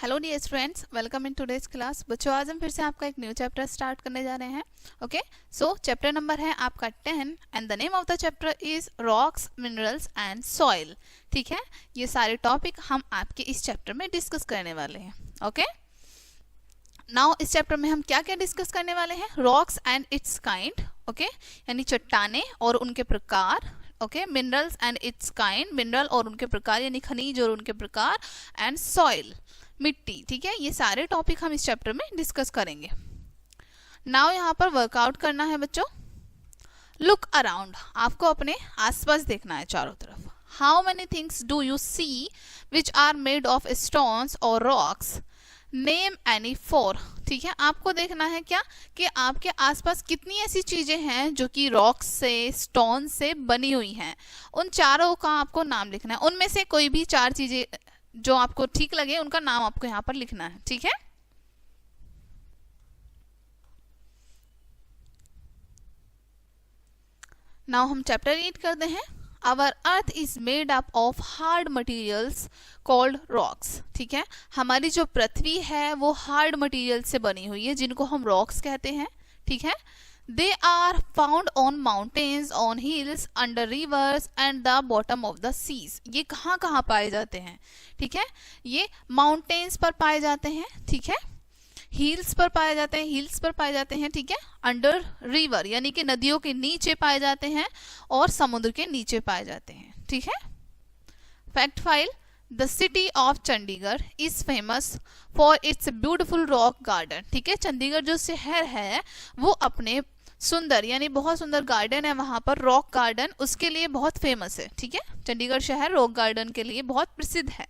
Hello dear students, welcome in today's class. बच्चों, आज हम फिर से आपका एक न्यू चैप्टर स्टार्ट करने जा रहे हैं। ओके, सो चैप्टर नंबर है आपका 10 and the name of the chapter is rocks, minerals and soil. ठीक है, ये सारे टॉपिक हम आपके इस चैप्टर में डिस्कस करने वाले हैं। ओके, नाउ इस चैप्टर में हम क्या क्या डिस्कस करने वाले हैं? Rocks and it's kind, okay, यानी चट्टाने और उनके प्रकार। Okay, minerals and it's kind, mineral और उनके प्रकार यानी खनिज और उनके प्रकार, एंड सॉइल, मिट्टी। ठीक है, ये सारे टॉपिक हम इस चैप्टर में डिस्कस करेंगे। नाउ यहाँ पर वर्कआउट करना है बच्चों। लुक अराउंड, आपको अपने आसपास देखना है चारों तरफ। How many things do you see which are made of stones और रॉक्स? Name any four. ठीक है, आपको देखना है क्या कि आपके आसपास कितनी ऐसी चीजें हैं जो कि रॉक्स से, स्टोन से बनी हुई हैं। उन चारों का आपको नाम लिखना है। उनमें से कोई भी चार चीजें जो आपको ठीक लगे उनका नाम आपको यहाँ पर लिखना है। ठीक है, नाउ हम चैप्टर रीड करते हैं। Our earth is made up of hard materials called rocks. ठीक है, हमारी जो पृथ्वी है वो हार्ड मटीरियल से बनी हुई है जिनको हम रॉक्स कहते हैं। ठीक है, they are found on mountains, on hills, under rivers and the bottom of the seas. ये कहाँ कहाँ पाए जाते हैं? ठीक है, ये माउंटेन्स पर पाए जाते हैं। ठीक है, हिल्स पर पाए जाते हैं, हिल्स पर पाए जाते हैं। ठीक है, अंडर रिवर यानी कि नदियों के नीचे पाए जाते हैं, और समुद्र के नीचे पाए जाते हैं। ठीक है, fact file, the city of Chandigarh is famous for its beautiful rock garden. ठीक है, चंडीगढ़ जो शहर है वो अपने सुंदर यानी बहुत सुंदर गार्डन है वहां पर, रॉक गार्डन, उसके लिए बहुत फेमस है। ठीक है, चंडीगढ़ शहर रॉक गार्डन के लिए बहुत प्रसिद्ध है।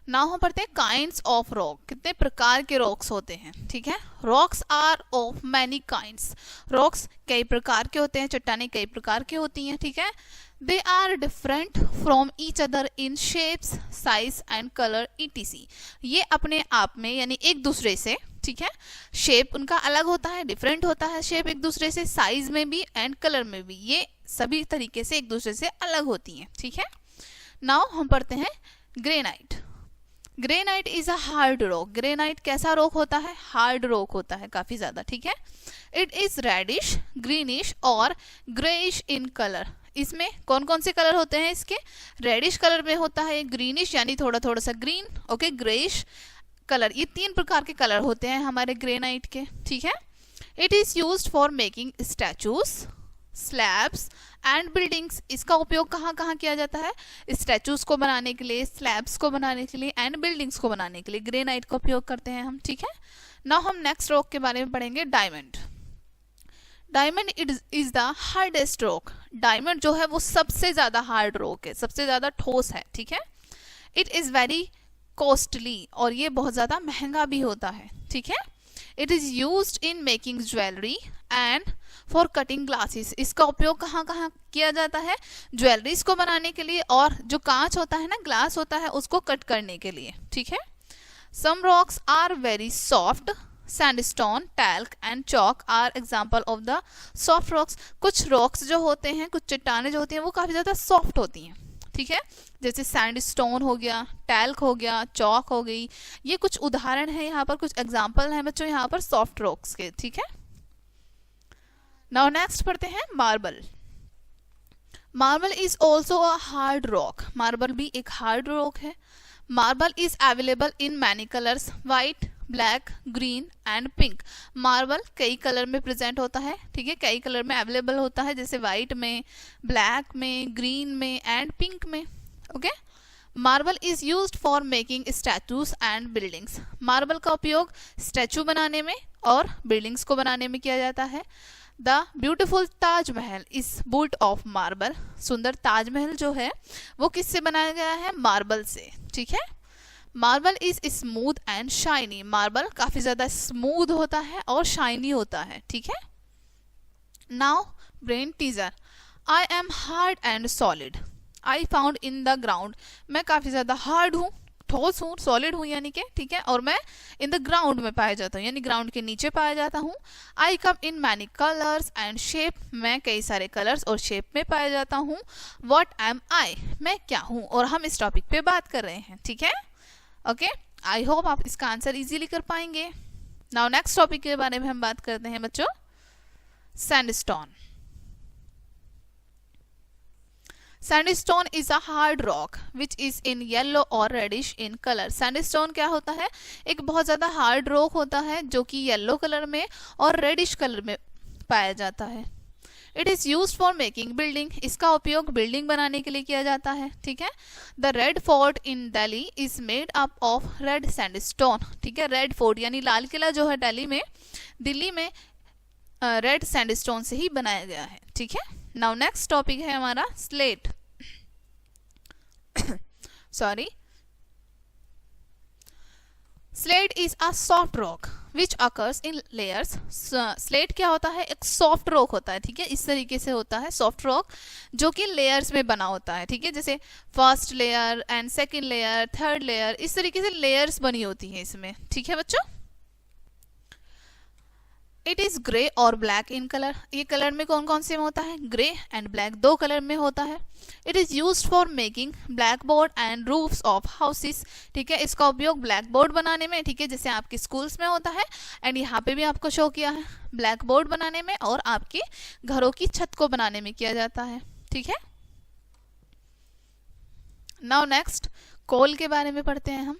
नाउ हम पढ़ते हैं काइंड्स ऑफ रॉक, कितने प्रकार के रॉक्स होते हैं। ठीक है, rocks are of many kinds, rocks कई प्रकार के होते हैं, चट्टानें कई प्रकार की होती हैं। ठीक है, they are different from each other in shapes, size and colour etc। ये अपने आप में यानी एक दूसरे से, ठीक है, शेप उनका अलग होता है, डिफरेंट होता है शेप एक दूसरे से, साइज में भी एंड कलर में भी, ये सभी तरीके से एक दूसरे से अलग होती हैं। ठीक है, नाउ हम पढ़ते हैं granite. Granite is a hard rock. Granite कैसा रॉक होता है? हार्ड रॉक होता है काफी ज्यादा। ठीक है, इट इज रेडिश, ग्रीनिश और ग्रेइश इन कलर। इसमें कौन कौन से कलर होते हैं इसके? रेडिश कलर में होता है, ग्रीनिश यानी थोड़ा थोड़ा सा ग्रीन, ओके, ग्रेइश कलर। ये तीन प्रकार के कलर होते हैं हमारे ग्रेनाइट के। ठीक है, it is used for making statues, slabs and buildings. इसका उपयोग कहाँ कहाँ किया जाता है? स्टैचूज को बनाने के लिए, स्लैब्स को बनाने के लिए एंड बिल्डिंग्स को बनाने के लिए ग्रेनाइट का उपयोग करते हैं हम। ठीक है, नाउ हम नेक्स्ट रॉक के बारे में पढ़ेंगे, diamond. Diamond is the hardest rock. Diamond जो है वो सबसे ज्यादा हार्ड रॉक है, सबसे ज्यादा ठोस है। ठीक है, इट इज वेरी कॉस्टली, और ये बहुत ज्यादा महंगा भी होता है। ठीक है, it is used in making jewellery and for cutting glasses. इसका उपयोग कहाँ कहाँ किया जाता है? ज्वेलरीज को बनाने के लिए, और जो कांच होता है ना, ग्लास होता है, उसको कट करने के लिए। ठीक है, some rocks are very soft, sandstone, talc and chalk are example of the soft rocks. कुछ रॉक्स जो होते हैं, कुछ चट्टाने जो होती हैं वो काफी ज्यादा सॉफ्ट होती हैं। ठीक है, जैसे सैंडस्टोन हो गया, टैल्क हो गया, चॉक हो गई, ये कुछ उदाहरण है यहाँ पर, कुछ एग्जाम्पल हैं बच्चों यहाँ पर सॉफ्ट रॉक्स के। ठीक है, नाउ नेक्स्ट पढ़ते हैं marble. Marble is also a hard rock. Marble भी एक हार्ड रॉक है। Marble is available in many colours, white, black, green and pink. Marble कई कलर में प्रेजेंट होता है। ठीक है, कई कलर में अवेलेबल होता है, जैसे व्हाइट में, ब्लैक में, ग्रीन में एंड पिंक में। Okay, marble is used for making statues and buildings. Marble का उपयोग स्टैचू बनाने में और बिल्डिंग्स को बनाने में किया जाता है। The beautiful Taj Mahal is built of marble. सुंदर ताजमहल जो है वो किससे बनाया गया है? मार्बल से। ठीक है, marble is smooth and shiny. Marble काफी ज्यादा स्मूथ होता है और शाइनी होता है। ठीक है, now brain teaser. I am hard and solid, I found in the ground. मैं काफी ज्यादा हार्ड हूँ, ठोस हूँ, सॉलिड हूँ यानी कि, ठीक है, और मैं इन द ग्राउंड में पाया जाता हूँ, यानी ग्राउंड के नीचे पाया जाता हूँ। I come in many colours and shape, मैं कई सारे कलर्स और शेप में पाया जाता हूँ। व्हाट एम आई, मैं क्या हूँ, और हम इस टॉपिक पे बात कर रहे हैं, ठीक है। ओके, आई होप आप इसका आंसर इजीली कर पाएंगे। नाउ नेक्स्ट टॉपिक के बारे में हम बात करते हैं बच्चों, sandstone. Sandstone is a hard rock which is in yellow और रेडिश इन कलर। सैंडस्टोन क्या होता है, एक बहुत ज्यादा हार्ड रॉक होता है जो कि येलो कलर में और रेडिश कलर में पाया जाता है। It is use for making building, इसका उपयोग बिल्डिंग बनाने के लिए किया जाता है, ठीक है। The red fort in Delhi is made up of red sandstone, ठीक है। रेड फोर्ट यानी लाल किला जो है दिल्ली में रेड सैंडस्टोन से ही बनाया गया है, ठीक है। नाउ नेक्स्ट टॉपिक है हमारा slate. Sorry, slate is a soft rock which occurs in layers. Slate क्या होता है, एक सॉफ्ट रॉक होता है, ठीक है, इस तरीके से होता है सॉफ्ट रॉक जो कि लेयर्स में बना होता है, ठीक है, जैसे first layer and second layer, third layer, इस तरीके से लेयर्स बनी होती है इसमें, ठीक है बच्चों। इट इज ग्रे और ब्लैक इन कलर, ये कलर में कौन कौन से में होता है, ग्रे एंड ब्लैक, दो कलर में होता है। It is used for making black board and roofs of houses, ठीक है, इसका उपयोग ब्लैक बोर्ड बनाने में, ठीक है, जैसे आपके स्कूल्स में होता है, एंड यहाँ पे भी आपको शो किया है, ब्लैक बोर्ड बनाने में और आपके घरों की छत को बनाने में किया जाता है, ठीक है। नाउ नेक्स्ट कोल के बारे में पढ़ते हैं हम।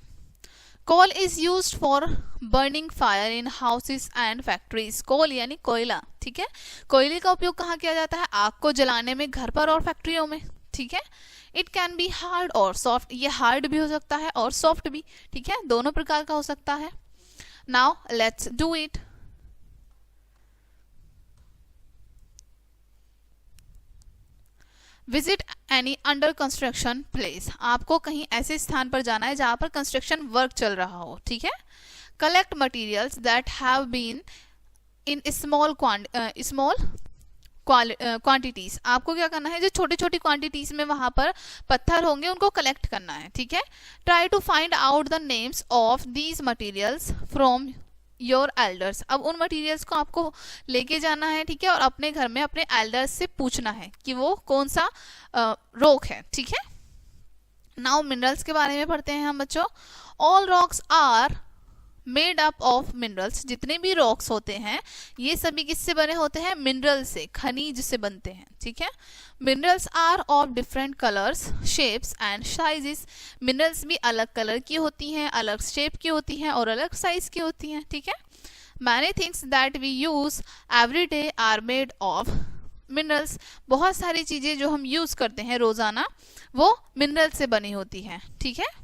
Coal is used for burning fire in houses and factories. Coal यानी कोयला, ठीक है, कोयले का उपयोग कहाँ किया जाता है, आग को जलाने में, घर पर और फैक्ट्रियों में, ठीक है। इट कैन बी हार्ड और सॉफ्ट, ये हार्ड भी हो सकता है और सॉफ्ट भी, ठीक है, दोनों प्रकार का हो सकता है। Now let's do it. Visit any under construction place, आपको कहीं ऐसे स्थान पर जाना है जहां पर कंस्ट्रक्शन वर्क चल रहा हो, ठीक है। Collect materials that have been in small quantities, आपको क्या करना है, जो छोटी छोटी क्वांटिटीज में वहां पर पत्थर होंगे उनको कलेक्ट करना है, ठीक है। Try to find out the names of these materials from your elders, अब उन मटेरियल्स को आपको लेके जाना है, ठीक है, और अपने घर में अपने एल्डर्स से पूछना है कि वो कौन सा रॉक है, ठीक है। नाउ मिनरल्स के बारे में पढ़ते हैं हम बच्चों। All rocks are made up of minerals, जितने भी रॉक्स होते हैं ये सभी किससे बने होते हैं, मिनरल से, खनिज से बनते हैं, ठीक है। Minerals are of different colours, shapes and sizes, minerals भी अलग कलर की होती हैं, अलग शेप की होती हैं और अलग साइज की होती हैं, ठीक है। Many things that we use every day are made of minerals, बहुत सारी चीजें जो हम यूज करते हैं रोजाना वो मिनरल से बनी होती हैं, ठीक है।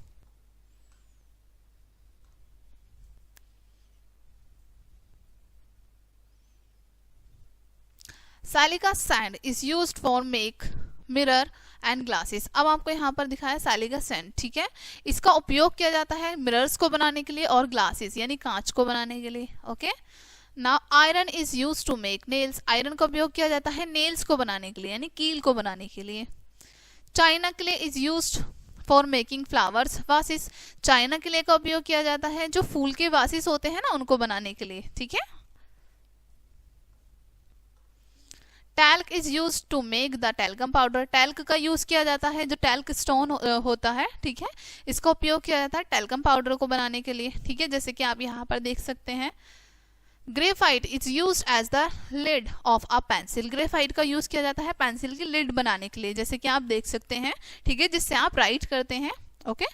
Silica sand is used for make mirror and glasses, अब आपको यहाँ पर दिखाया सालिका सैंड, ठीक है, इसका उपयोग किया जाता है मिरर्स को बनाने के लिए और ग्लासेस यानी कांच को बनाने के लिए, okay. Now iron is used to make nails, iron का उपयोग किया जाता है नेल्स को बनाने के लिए यानी कील को बनाने के लिए। China clay is used for making flowers vases, China clay का उपयोग किया जाता है जो फूल के वासेस होते हैं ना उनको बनाने के लिए, ठीक है। Talc is use to make the talcum powder, talc का यूज किया जाता है जो टैल्क स्टोन होता है, ठीक है, इसका उपयोग किया जाता है टैल्कम पाउडर को बनाने के लिए, ठीक है, जैसे कि आप यहाँ पर देख सकते हैं। Graphite is use as the lead of a pencil, graphite का यूज किया जाता है पेंसिल की लिड बनाने के लिए, जैसे कि आप देख सकते हैं, ठीक है, जिससे आप राइट करते हैं, okay.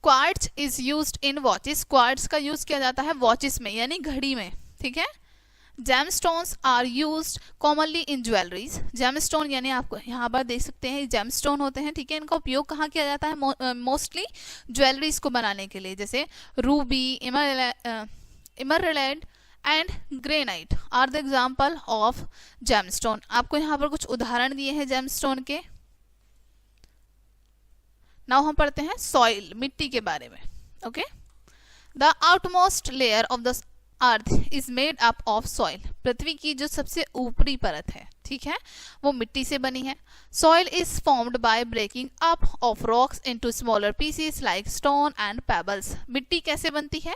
Quartz is used in watches, quartz का यूज किया जाता है वॉचेस में यानी घड़ी में, ठीक है। Gemstones are used commonly in jewelleries, gemstone यानी आपको यहाँ पर देख सकते हैं जेमस्टोन होते हैं, ठीक है, इनका उपयोग कहाँ किया जाता है, मोस्टली ज्वेलरीज को बनाने के लिए, जैसे ruby, emerald and granite are the example of gemstone, आपको यहाँ पर कुछ उदाहरण दिए हैं जेमस्टोन के। नाउ हम पढ़ते हैं सॉइल, मिट्टी के बारे में, okay. The outmost layer of the earth is made up of soil, पृथ्वी की जो सबसे ऊपरी परत है, ठीक है, वो मिट्टी से बनी है. Soil is formed by breaking up of rocks into smaller pieces like stone and pebbles. मिट्टी कैसे बनती है?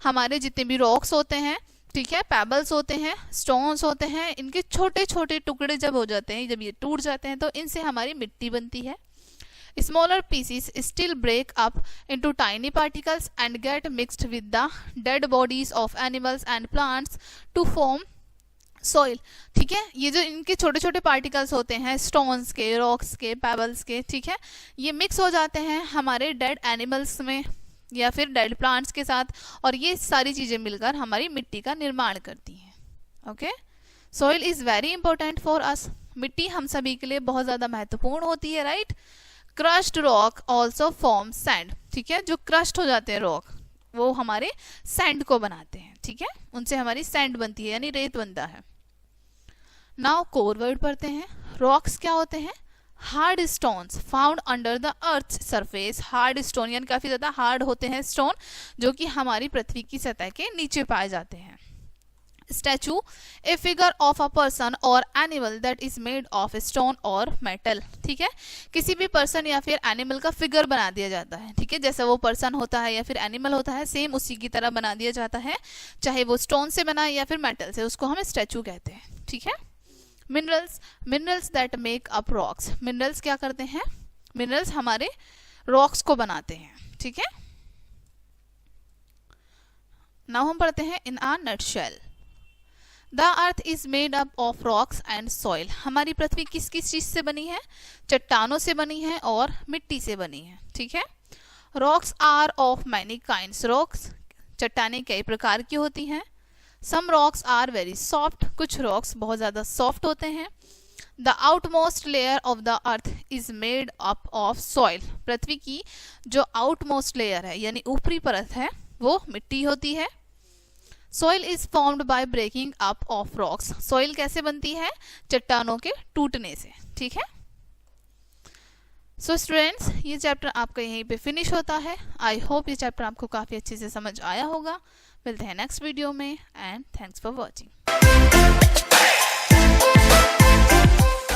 हमारे जितने भी रॉक्स होते हैं, ठीक है, पेबल्स होते हैं, स्टोन्स होते हैं, इनके छोटे छोटे टुकड़े जब हो जाते हैं, जब ये टूट जाते हैं, तो इनसे हमारी मिट्टी बनती है. Smaller pieces still break up into tiny particles and get mixed with the dead bodies of animals and plants to form soil. ठीक है, ये जो इनके छोटे छोटे पार्टिकल्स होते हैं, स्टोन्स के, रॉक्स के, पेबल्स के, ठीक है, ये मिक्स हो जाते हैं हमारे डेड एनिमल्स में या फिर डेड प्लांट्स के साथ, और ये सारी चीज़ें मिलकर हमारी मिट्टी का निर्माण करती हैं. Okay, soil is very important for us. मिट्टी हम सभी के लिए बहुत ज़्यादा महत्वपूर्ण होती है, right. Crushed rock also form sand. ठीक है, जो क्रश्ड हो जाते हैं रॉक, वो हमारे सैंड को बनाते हैं. ठीक है, उनसे हमारी सैंड बनती है, यानी रेत बनता है. नाउ कोर वर्ड पढ़ते हैं. रॉक्स क्या होते हैं? Hard stones found under the earth surface. Hard stone यानी काफी ज्यादा हार्ड होते हैं स्टोन, जो कि हमारी पृथ्वी की सतह के नीचे पाए जाते हैं. Statue, a figure of a person और animal that is made of stone और मेटल. ठीक है, किसी भी पर्सन या फिर एनिमल का फिगर बना दिया जाता है. ठीक है, जैसा वो पर्सन होता है या फिर एनिमल होता है, सेम उसी की तरह बना दिया जाता है, चाहे वो स्टोन से बना या फिर मेटल से, उसको हम स्टैचू कहते हैं. ठीक है. Minerals, minerals that make up rocks. Minerals क्या करते हैं? मिनरल्स हमारे रॉक्स को बनाते हैं. ठीक है. नाउ हम पढ़ते हैं in a nutshell. The earth is made up of rocks and soil. हमारी पृथ्वी किस किस चीज से बनी है? चट्टानों से बनी है और मिट्टी से बनी है. ठीक है. Rocks are of many kinds. Rocks, चट्टानें कई प्रकार की होती हैं. Some rocks are very soft. कुछ रॉक्स बहुत ज्यादा सॉफ्ट होते हैं. The outmost layer of the earth is made up of soil. पृथ्वी की जो आउटमोस्ट लेयर है यानी ऊपरी परत है, वो मिट्टी होती है. Soil is formed by breaking up of rocks. Soil कैसे बनती है? चट्टानों के टूटने से. ठीक है. सो स्टूडेंट्स, ये चैप्टर आपका यहीं पे फिनिश होता है. आई होप ये चैप्टर आपको काफी अच्छे से समझ आया होगा. मिलते हैं नेक्स्ट वीडियो में, एंड थैंक्स फॉर वॉचिंग.